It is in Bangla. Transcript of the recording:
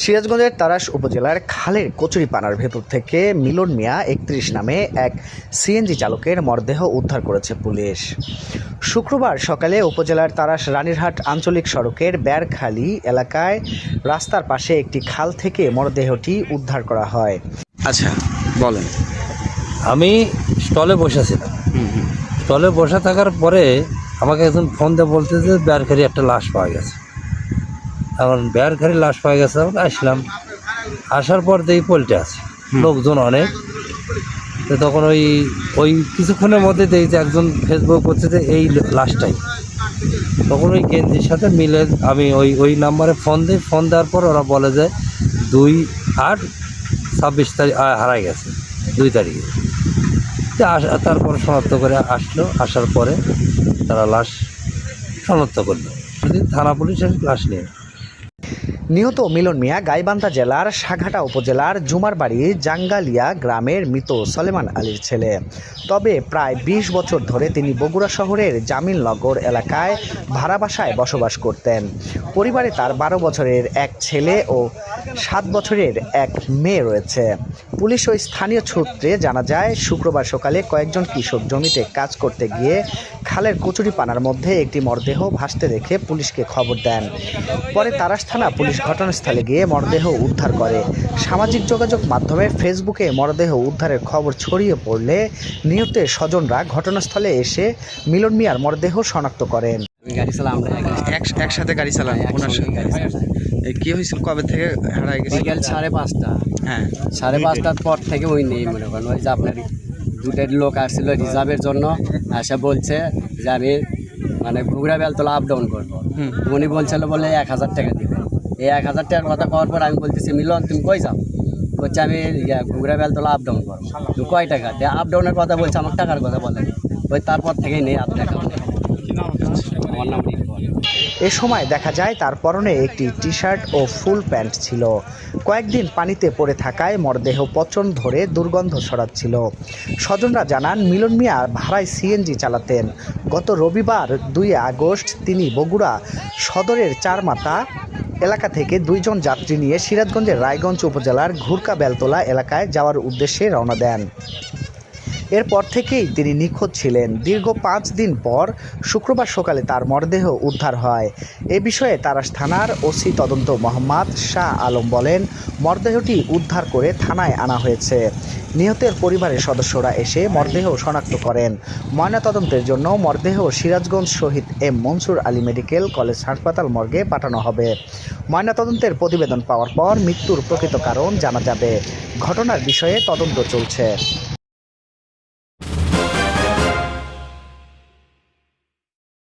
সিরাজগঞ্জের তাড়াশ উপজেলার খালের কচুরিপানার ভেতর থেকে মিলন মিয়া ৩১ নামে এক সিএনজি চালকের মরদেহ উদ্ধার করেছে পুলিশ। শুক্রবার সকালে উপজেলার তাড়াশ রানীরহাট আঞ্চলিক সড়কের বেরখালী এলাকায় রাস্তার পাশে একটি খাল থেকে মরদেহটি উদ্ধার করা হয়। আচ্ছা, বলেন। আমি স্টলে বসেছিলাম। স্টলে বসে থাকার পরে আমাকে একজন ফোন দিয়ে বলতেছে বেরখালী একটা লাশ পাওয়া গেছে। এখন বেরখালী লাশ পাওয়া গেছে, আসলাম। আসার পর দেখি পল্টে আছে, লোকজন অনেক। তো তখন ওই কিছুক্ষণের মধ্যে দেখি যে একজন ফেসবুক করছে যে এই লাশটাই। তখন ওই গেঞ্জির সাথে মিলে আমি ওই নাম্বারে ফোন দিই। ফোন দেওয়ার পর ওরা বলে যে 2/8/26 তারিখ হারাই গেছে, 2 তারিখে। তারপর শনাক্ত করে আসার পরে তারা লাশ শনাক্ত করলো। থানা পুলিশ লাশ নিয়ে। নিহত মিলন মিয়া গাইবান্ধা জেলার সাঘাটা উপজেলার জুমারবাড়ি জাঙ্গালিয়া গ্রামের মৃত সলেমান আলীর ছেলে। তবে প্রায় ২০ বছর ধরে তিনি বগুড়া শহরের জামিলনগর এলাকায় ভাড়া বাসায় বসবাস করতেন। পরিবারে তার ১২ বছরের এক ছেলে ও ৭ বছরের এক মেয়ে রয়েছে। পুলিশ ও স্থানীয় সূত্রে জানা যায়, শুক্রবার সকালে কয়েকজন কৃষক জমিতে কাজ করতে গিয়ে খালের কচুরিপানার মধ্যে একটি মরদেহ ভাসতে দেখে পুলিশকে খবর দেন। পরে তাড়াশ থানা পুলিশ ঘটনাস্থলে গিয়ে মরদেহ উদ্ধার করে। সামাজিক যোগাযোগ মাধ্যমে ফেসবুকে মরদেহ উদ্ধারের খবর ছড়িয়ে পড়লে নিহতের স্বজনরা ঘটনাস্থলে এসে মিলন মিয়ার মরদেহ শনাক্ত করেন। গাড়ি চালা আমরা একসাথে গাড়ি চালান। ওনার সাথে কি হয়েছিল? কবে থেকে হারাই গেছে? বিকেল 5:30। হ্যাঁ, 5:30টার পর থেকে ওই নেই, মনে করেন। ওই যে আপনার দুটের লোক আসছিল রিজার্ভের জন্য, এসে বলছে যে আমি মানে ঘুগরা বেলতলা আপ ডাউন করবো। উনি বলছিল বলে 1000 টাকা দিবেন। এই 1000 টাকার কথা কওয়ার পর আমি বলতেছি, মিলন তুমি কই যাও? বলছে আমি ঘুগরা বেলতলা আপ ডাউন করবো। তুমি কয় টাকা? আপ ডাউনের কথা বলছে, আমার টাকার কথা বলেন। ওই তারপর থেকেই নেই আর দেখা। আমার নাম এ সময় দেখা যায় তার পরনে একটি টি শার্ট ও ফুল প্যান্ট ছিল। কয়েকদিন পানিতে পড়ে থাকায় মরদেহ পচন ধরে দুর্গন্ধ ছড়াচ্ছিল। স্বজনরা জানান, মিলন মিয়া ভাড়ায় সিএনজি চালাতেন। গত রবিবার 2 আগস্ট তিনি বগুড়া সদরের চারমাথা এলাকা থেকে 2 জন যাত্রী নিয়ে সিরাজগঞ্জের রায়গঞ্জ উপজেলার ঘুরকা বেলতলা এলাকায় যাওয়ার উদ্দেশ্যে রওনা দেন। এরপর থেকেই তিনি নিখোঁজ ছিলেন। দীর্ঘ 5 দিন পর শুক্রবার সকালে তার মরদেহ উদ্ধার হয়। এ বিষয়ে তাড়াশ থানার ওসি তদন্ত মোহাম্মদ শাহ আলম বলেন, মরদেহটি উদ্ধার করে থানায় আনা হয়েছে। নিহতের পরিবারের সদস্যরা এসে মরদেহ শনাক্ত করেন। ময়নাতদন্তের জন্য মরদেহ Sirajganj Shaheed M Monsur Ali medical college হাসপাতাল মর্গে পাঠানো হবে। ময়নাতদন্তের প্রতিবেদন পাওয়ার পর মৃত্যুর প্রকৃত কারণ জানা যাবে। ঘটনার বিষয়ে তদন্ত চলছে।